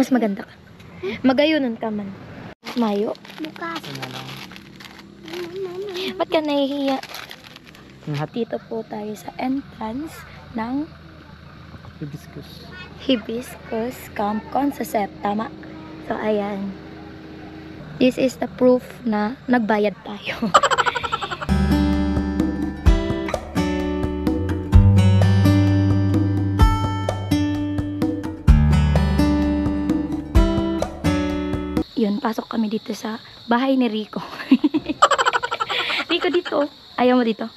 Mas maganda ka. Magayunan ka man. Mayo. Bukas. Ba't ka nahihiya? Dito po tayo sa entrance ng Hibiscus Camp Concept. Tama? So, ayan. This is the proof na nagbayad tayo. Yun, pasok kami dito sa bahay ni Rico. Rico, dito. Ayaw mo dito?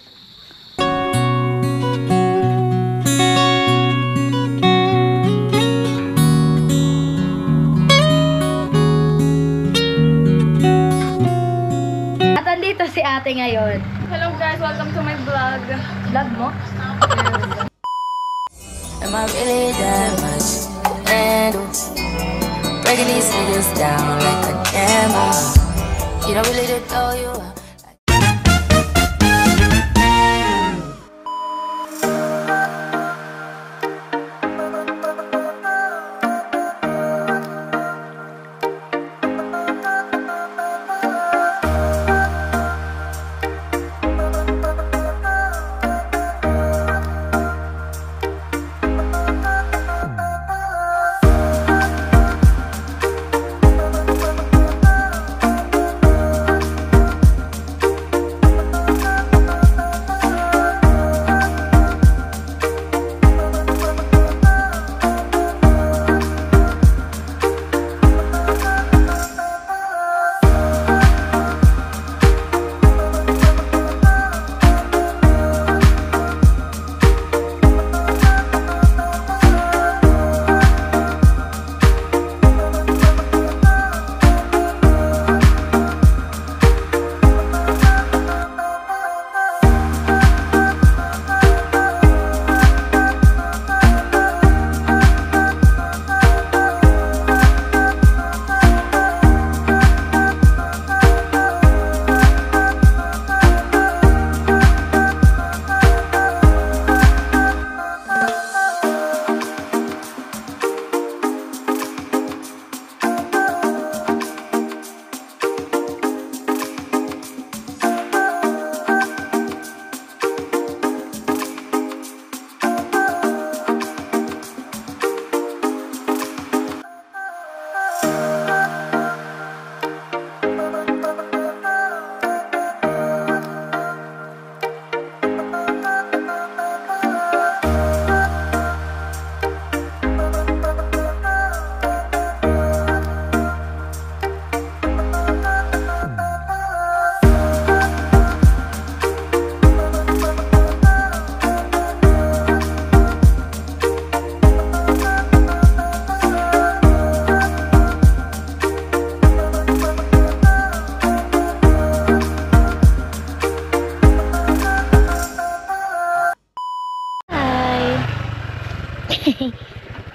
At andito si ate ngayon. Hello guys, welcome to my vlog. Vlog mo? Am I really that much? And breaking these niggas down like a camel. You don't really know you are.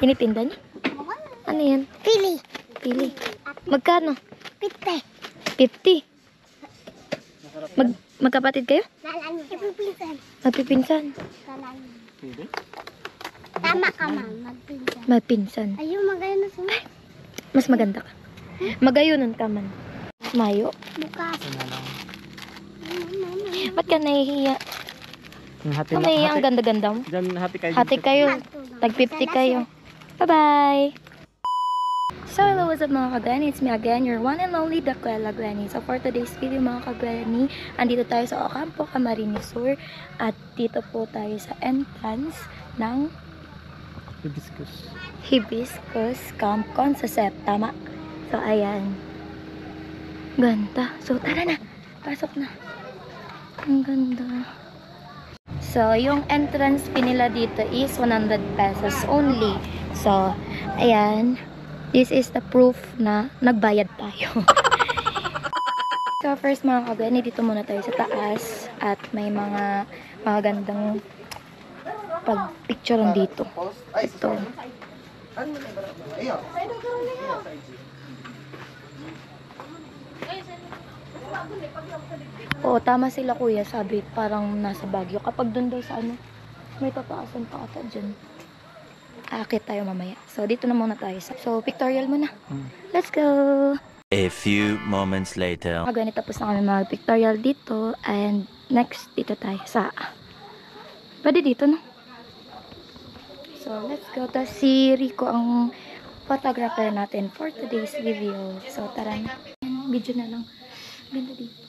Tinitinda niya? Ano yan? Pili. Pili. Magkano? 50. 50. Magkapatid kayo? Magpipinsan. Magpipinsan? Tama ka, ma'am. Magpinsan. Magpinsan. Ayun, magayon na sumay. Mas maganda ka. Magayunan ka man. Mayo. Bukas. Ba't ka nahihiya? Ang ganda-ganda mo. Hati kayo. Tag 50 kayo. Bye-bye! So, hello, what's up mga ka-Granny? It's me again, your one and only Daquela Granny. So, for today's video mga ka-Granny, andito tayo sa Ocampo, Camarines Sur. At dito po tayo sa entrance ng Hibiscus Camp Concept. Tama? So, ayan. Ganda. So, tara na. Pasok na. Ang ganda. So, yung entrance fee nila dito is 100 pesos only. So, ayan. This is the proof na nagbayad tayo. So, first mga ka-Granny, dito muna tayo sa taas. At may mga magandang pag-picturean dito. Ito. Oo, tama sila kuya. Sabi, parang nasa Baguio. Kapag doon daw sa ano, may tataasan pa ata dyan. aakit tayo mamaya. So, dito na muna tayo. So, pictorial muna. Let's go! A few moments later. Ganito tapos na kami mag-pictorial dito. And next, dito tayo sa... Pwede dito, no? So, let's go. Tapos si Rico ang photographer natin for today's video. So, tara na. Video na lang. Ganda dito.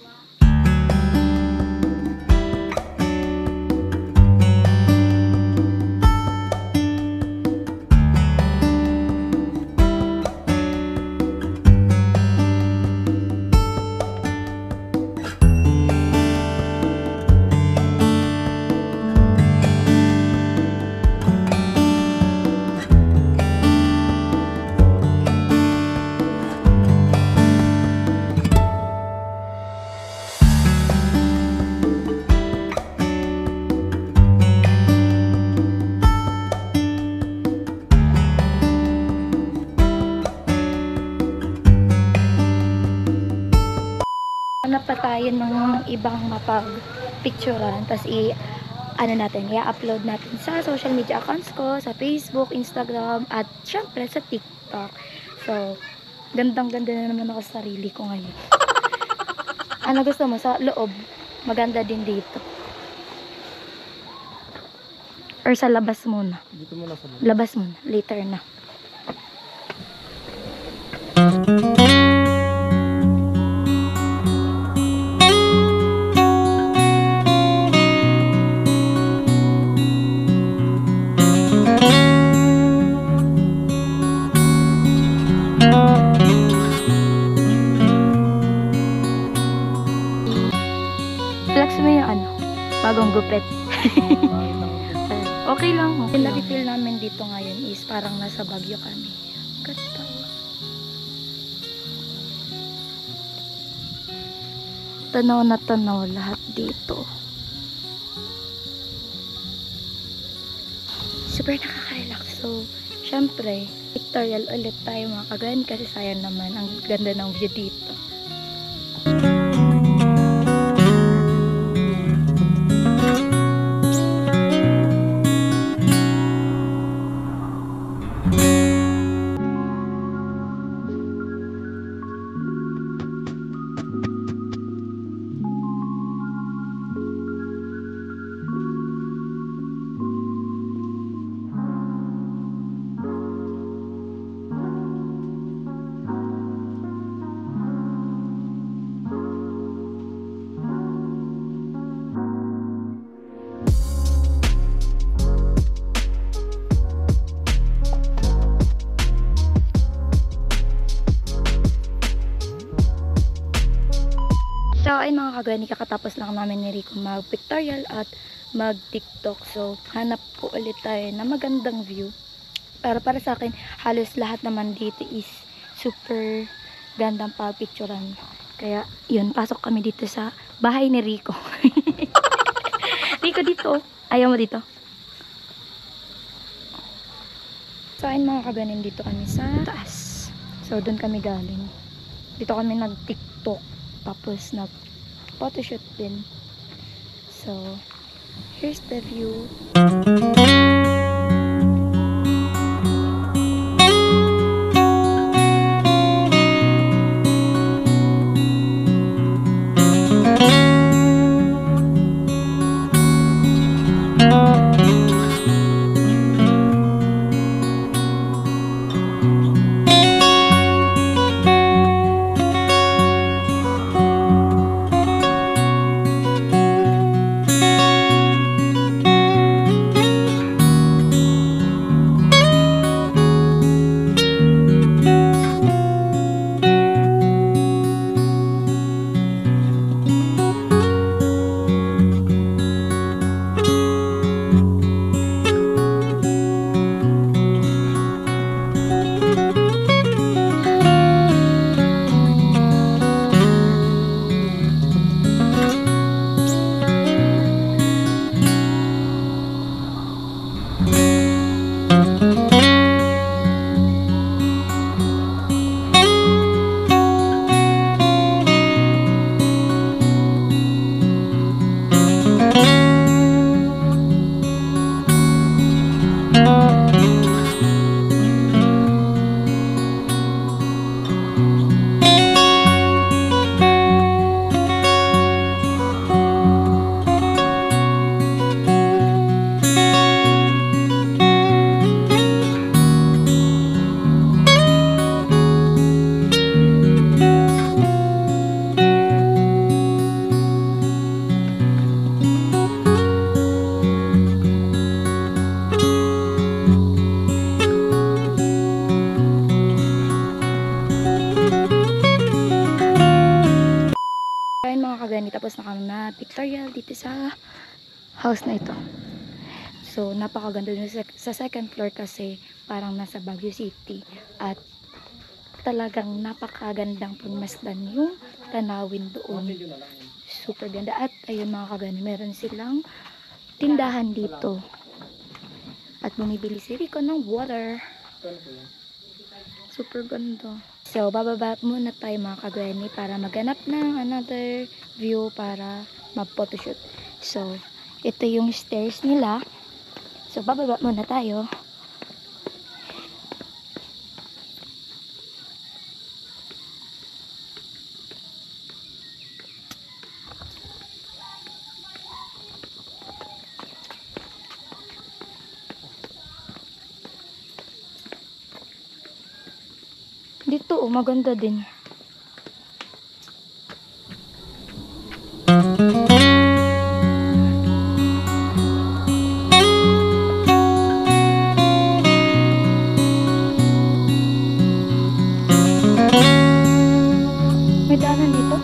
Hanap pa tayo ng ibang mapag-picturean, tapos ano natin, i-upload natin sa social media accounts ko, sa Facebook, Instagram, at syempre sa TikTok. So, gandang-ganda na naman ako sa sarili ko ngayon. Ano gusto mo? Sa loob, maganda din dito. Or sa labas muna? Dito muna sa Labas muna, later na. Flex mo yung ano, bagong gupit. Okay lang. Yung na-feel namin dito ngayon is parang nasa Baguio kami. Ganda. Tanaw na tanaw lahat dito. Super nakaka-relax. So, syempre, pictorial ulit tayo mga kagawin kasi sayang naman ang ganda ng view dito. So, ay mga kagani, kakatapos lang namin ni Rico mag-pictorial at mag-TikTok. So, hanap po ulit tayo na magandang view. Pero para sa akin, halos lahat naman dito is super gandang pag-picturean. Kaya, yun, pasok kami dito sa bahay ni Rico. Rico dito. Ayaw mo dito? So, ayun mga kaganin, dito kami sa taas. So, doon kami galing. Dito kami nag-TikTok. Tapos nag-photoshoot din. So, here's the view. kagani, tapos na kami na pictorial dito sa house na ito. So, napakaganda dun sa second floor kasi parang nasa Baguio City. At talagang napakagandang pagmasdan yung tanawin doon. Super ganda. At ayun mga kagani, meron silang tindahan dito. At bumibili si Rico ng water. Super ganda. So, bababa muna tayo mga kagani para maghanap ng another view para mag-photoshoot. So, ito yung stairs nila. So, bababa muna tayo. Dito, oh, maganda din. May daanan dito.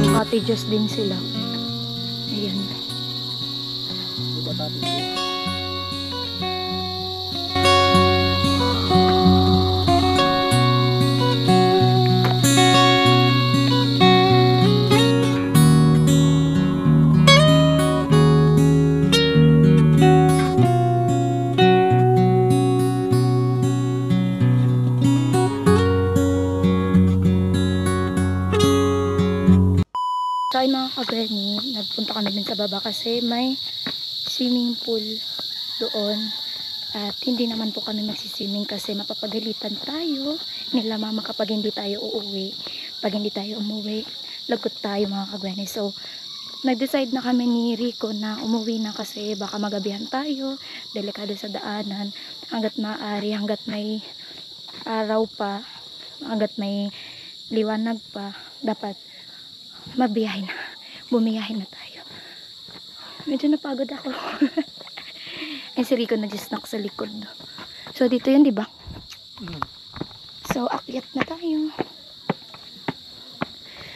Cottages din sila. Ayan. So ay mga kagani, nagpunta kami din sa baba kasi may swimming pool doon. At hindi naman po kami magsiswimming kasi mapapagalitan tayo nila mama kapag hindi tayo uuwi. Pag hindi tayo umuwi, lagot tayo mga kagani. So nag-decide na kami ni Rico na umuwi na kasi baka magabihan tayo, delikado sa daanan, hanggat maaari, hanggat may araw pa, hanggat may liwanag pa, dapat mabiyahe na, bumiyahe na tayo. Medyo napagod ako. And si Rico nag-snack sa likod. So dito yun, di ba? So akyat na tayo.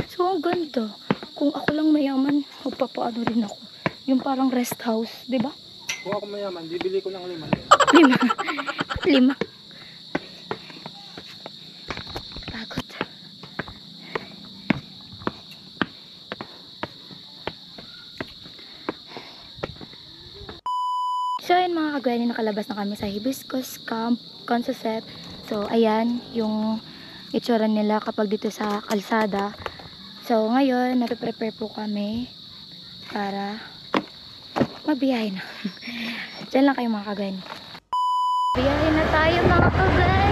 So ang ganda. Kung ako lang mayaman, magpapaano rin ako. Yung parang rest house, di ba? Kung ako mayaman, bibili ko ng 5. 5. 5. Pagod. So ayun mga kagani, nakalabas na kami sa Hibiscus Camp Concept. So ayan yung itsura nila kapag dito sa kalsada. So ngayon, nape-prepare po kami para mabiyahe na. Diyan lang kayo mga kagani. Biyahe na tayo mga kagani.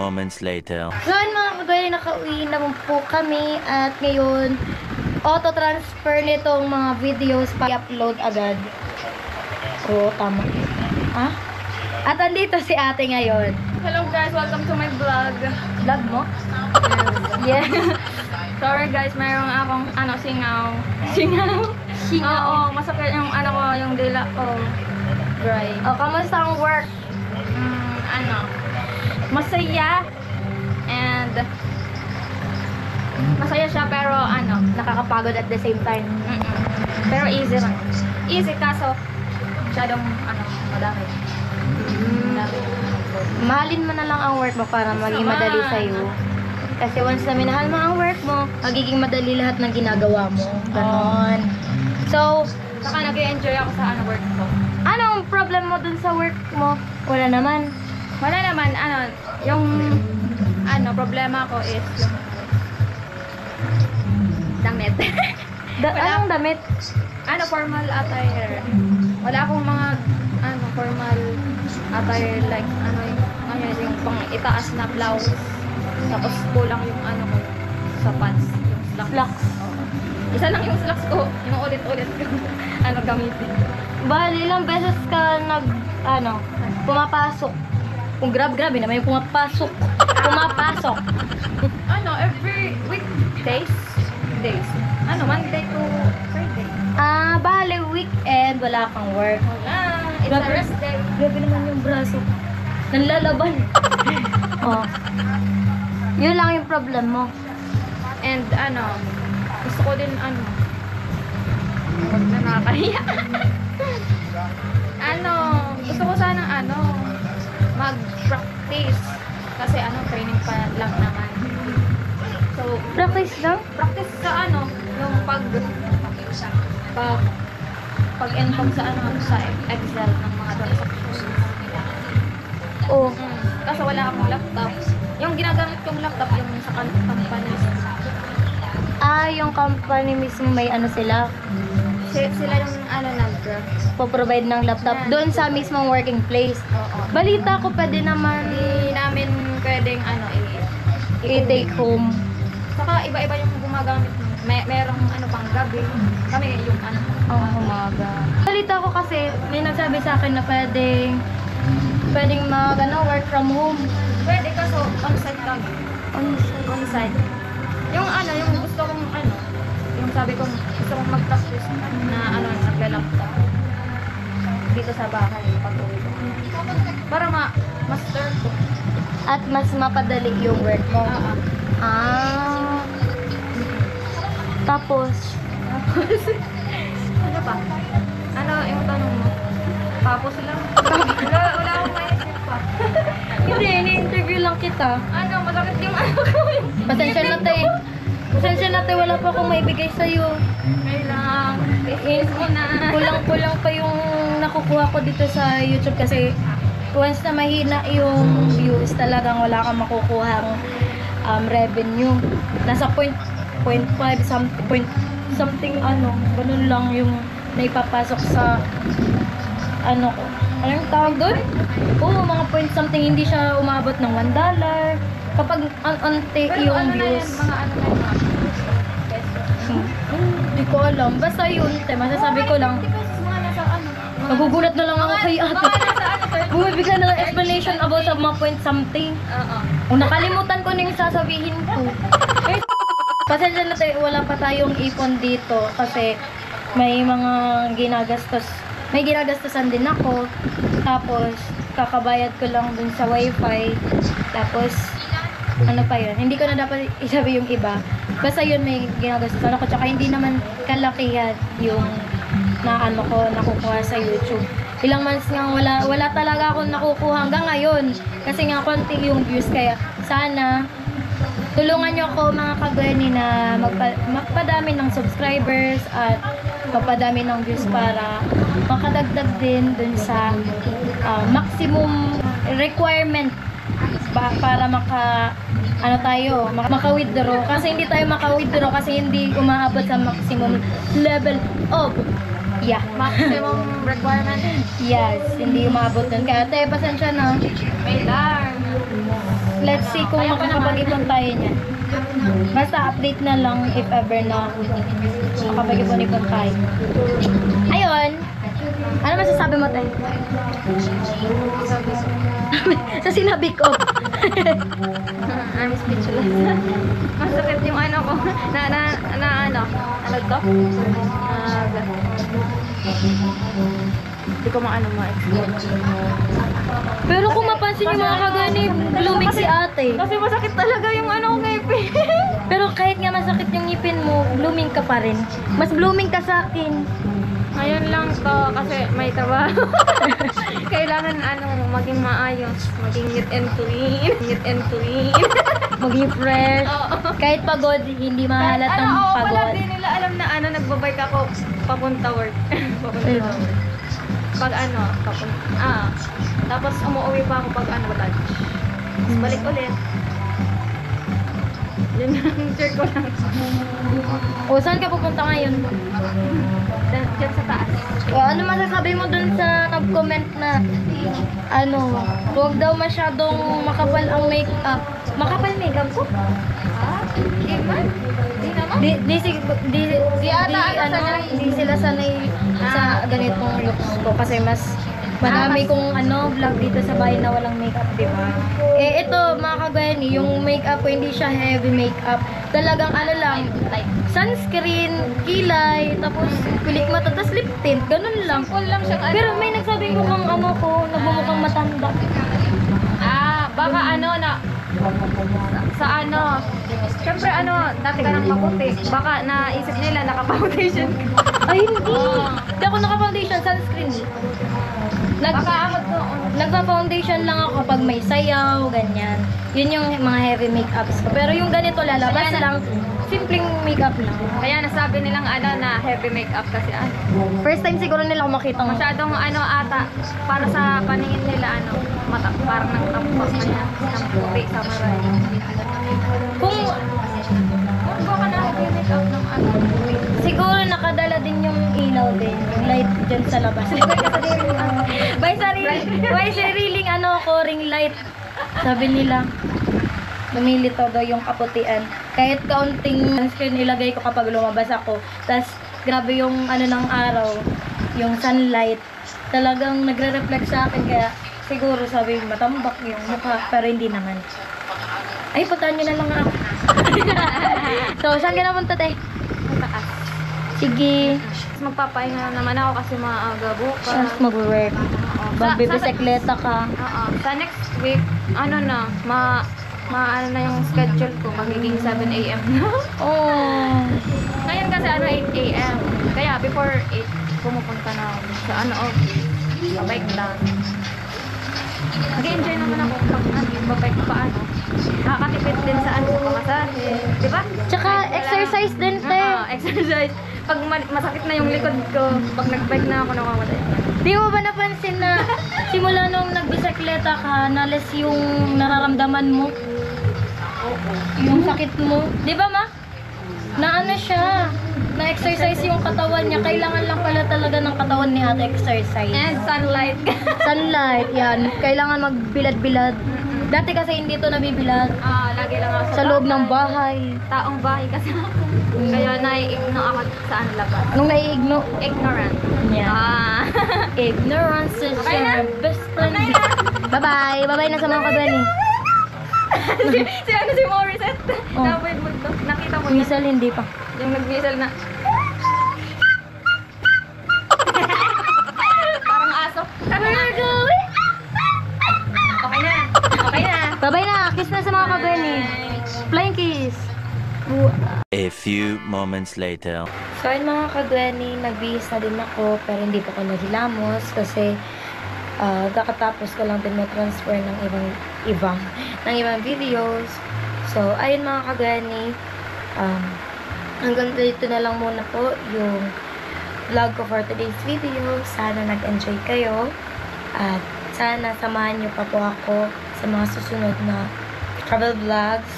moments later. So yun mga kagaya, nakauwi naman po kami at ngayon auto-transfer nitong mga videos pa i-upload agad. Oo, tama. Ha? At andito si ate ngayon. Hello guys, welcome to my vlog. Vlog mo? Yeah. Sorry guys, mayroong akong singaw. Singaw? Oo, masakit yung yung dila ko. Dry. O, kamusta ang work? Masaya. And masaya siya pero Nakakapagod at the same time. pero easy lang. Easy kaso masyadong madami. Madami. Mahalin mo na lang ang work mo para maging madali sa'yo. Kasi once na minahal mo ang work mo, magiging madali lahat ng ginagawa mo. Ganon. So, Saka nag-enjoy ako sa work ko. anong problem mo dun sa work mo? Wala naman. Wala naman, yung problema ko is yung damit. Anong damit? Formal attire. Wala akong mga, formal attire like, yung pang itaas na blouse. Tapos kulang yung ko sa pants, yung slacks. Oo. Isa lang yung slacks ko, yung ulit-ulit ko, gamitin. Bali, ilang beses ka pumapasok? Kung grabe naman yung pumapasok. Every weekdays. Monday to Friday. Bali, weekend, wala kang work. It's a rest day. Grabe naman yung braso. Nanlalaban. Oh. Yun lang yung problem mo. And gusto ko din huwag na nakakahiya. Gusto ko sanang mag-practice. Kasi training pa lang naman. So, Practice lang? practice sa yung pag-enpag sa Excel ng mga transactions. Oo. Kasi wala akong laptop. Yung ginagamit kong laptop yung sa company. Yung company mismo may sila, Sila yung po-provide ng laptop doon sa mismong working place. Oo. Balita ko pwede naman Hindi namin pwedeng i-take home. Saka iba-iba yung gumagamit. Merong pang gabi. Kami yung Umaga. Balita ko kasi may nagsabi sa akin na pwedeng work from home. Pwede kaso on-site kami. On-site. Yung yung gusto kong yung sabi kong gusto kong mag-practice na nagla-laptop. Dito sa bahay patuloy ko. Para master ko. At mas mapadali yung work mo. Tapos Ano pa? Yung tanong mo? Tapos lang. Wala akong maisip pa. hindi, ini-interview lang kita. Masakit yung ko. Pasensya na tayo, wala pa akong maibigay sa'yo. Kailang. Is mo na. Kulang pa yung nakukuha ko dito sa YouTube kasi once na mahina yung views, talagang wala kang makukuhang revenue. Nasa 0.5 something ganun lang yung naipapasok sa ko. Anong tawag doon? Oo, mga point something, hindi siya umabot ng $1 kapag unti yung views. Mga peso. Hindi ko alam. Basta yun, masasabi ko lang. Mga nasa Nagugulat na lang ako kay ate. Bumibigla na ng explanation about sa mga point something. Kung nakalimutan ko na yung sasabihin ko. Pasensya na tayo, wala pa tayong ipon dito kasi may mga ginagastusan din ako. Tapos kakabayad ko lang dun sa wifi. Tapos pa yun, hindi ko na dapat isabi yung iba. Basta yun, may ginagastusan ako. Tsaka hindi naman kalakihan yung nakukuha sa YouTube. Ilang months nga wala talaga akong nakukuha hanggang ngayon. Kasi nga konti yung views, kaya sana tulungan nyo ako mga kagani na magpadami ng subscribers at magpadami ng views para makadagdag din dun sa maximum requirement para maka-withdraw. Kasi hindi tayo maka-withdraw kasi hindi umaabot sa maximum level of Yeah. Maximum requirement. Yes, hindi umabot nun. Kaya te, pasensya na. May alarm. Let's see kung makakapag-ipon tayo niyan. Basta update na lang if ever na makapag-ipon-ipon tayo. Ayun. Ano masasabi mo tayo? Sa sinabi ko. I'm speechless. Masakit yung ano ko. Ano to? Hindi ko maano ma-explain. Pero kung mapansin yung mga kagani, blooming si ate. Kasi masakit talaga yung ano ko ngipin. Pero kahit nga masakit yung ngipin mo, blooming ka pa rin. Mas blooming ka sa akin. Ngayon lang to kasi may trabaho. Kailangan maging maayos, maging neat and clean. Neat and clean. Maging fresh. Oo. Kahit pagod, hindi mahalatang Wala pagod. din nila alam na nagbabike ako papunta work. Papunta work. Pag tapos umuwi pa ako pag lunch. Tapos balik ulit. Yun ang check ko lang. O, saan ka pupunta ngayon? Diyan sa taas. O, ano masasabi mo dun sa nag-comment na huwag daw masyadong makapal ang makeup. Makapal makeup ko? Hindi man. Hindi naman. Di sila sanay sa ganitong looks ko kasi mas marami kong vlog dito sa bahay na walang makeup, di ba? Eh, ito, mga kagani, yung makeup ko hindi siya heavy makeup. Talagang lang, sunscreen, kilay, tapos kulik mata, tapos lip tint, ganun lang. Simple lang siya. Pero may nagsabing mukhang nabumukhang matanda. Baka syempre dati ka nang maputi. Baka naisip nila naka-foundation ka. Ay, hindi! Hindi ako naka-foundation, sunscreen. Nagpa-foundation lang ako kapag may sayaw, ganyan. Yun yung mga heavy makeups ko. Pero yung ganito lalabas lang, simpleng makeup lang. Kaya nasabi nilang na heavy makeup kasi First time siguro nila ako makita mo. masyadong ata para sa paningin nila parang nang tapos na niya ng puti sa maray. Kung Baka na heavy makeup ng puti. siguro nakadala din yung ilaw din, yung light dyan sa labas. By sariling ring light. Sabi nila, lumilitaw daw yung kaputian. Kahit kaunting sunscreen ilagay ko kapag lumabas ako. Tapos, grabe yung ng araw, yung sunlight. Talagang nagre-reflect sa akin. Kaya, siguro sabi, matambak yung mukha. Pero hindi naman. Ay, puntahan nyo na lang ako. So, saan ka napunta, te? Taas. Sige. Magpapahinga naman ako kasi maaga bukas. Tapos mag-work. Magbibisikleta ka. Oo. Sa next week, na yung schedule ko, magiging 7 AM na. Oh. Ngayon kasi 8 AM. Kaya before 8, pumupunta na ako sa office. Babike lang. Mag-enjoy naman ako pag babike pa nakakatipid din sa pamasahe. Diba? Tsaka exercise din, te. Oo, exercise. Pag masakit na yung likod ko, pag nag-bike na ako, nakamatay. Di mo ba napansin na simula nung nagbisikleta ka, nalis yung nararamdaman mo? Yung sakit mo? Di ba, ma? Na siya? Na-exercise yung katawan niya. Kailangan lang pala talaga ng katawan ni ate exercise. And sunlight. Sunlight, yan. Kailangan magbilad-bilad. Dati kasi hindi to nabibilad. Lagi lang ako Sa loob ng bahay. Taong bahay kasi ako. Kaya nai-igno ako saan labas. Anong naiigno? Ignorant. Yeah. Ignorance is Okay na? your best friend. Bye-bye. Bye-bye na sa mga kabani. si Morissette. Oh. Nakita mo niya. Whistle, hindi pa. Yung nag-whistle na. Parang aso. We're going. Okay na. Okay na. Bye-bye na. Kiss na sa mga kabani. Flying kiss. A few moments later. So ayun mga kagwani, nagbihis na din ako pero hindi pa ako naghilamos kasi kakatapos ko lang din ma-transfer ng ibang videos. So ayun mga kagwani, hanggang dito na lang muna po yung vlog ko for today's video. Sana nag-enjoy kayo at sana samahan niyo pa po ako sa mga susunod na travel vlogs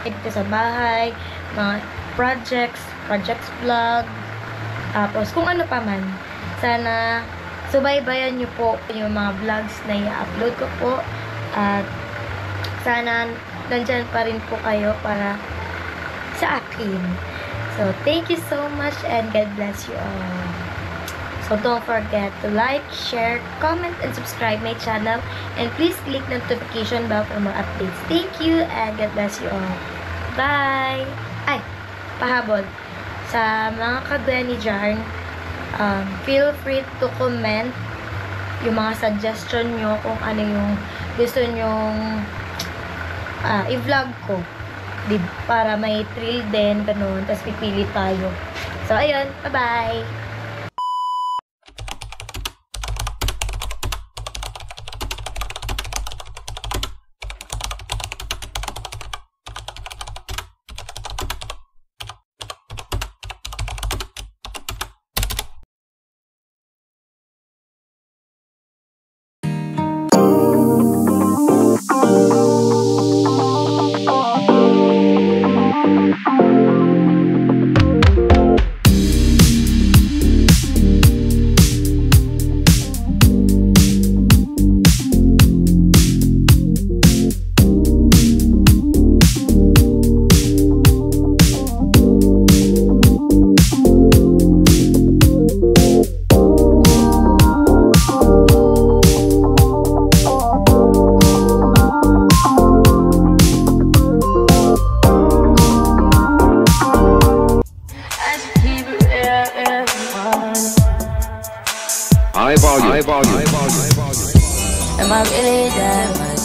dito sa bahay, mga projects vlog, tapos kung ano pa man. sana subaybayan nyo po yung mga vlogs na i-upload ko po. At sana nandyan pa rin po kayo para sa akin. So, thank you so much and God bless you all. So, don't forget to like, share, comment, and subscribe my channel. And please click the notification bell for more updates. Thank you and God bless you all. Bye! Ay, pahabol. Sa mga ka-Glenny dyan, feel free to comment yung mga suggestion nyo kung ano yung gusto nyong i-vlog ko. Para may thrill din, ganun. Tapos pipili tayo. So, ayun. Bye-bye! High volume. Am I really that much?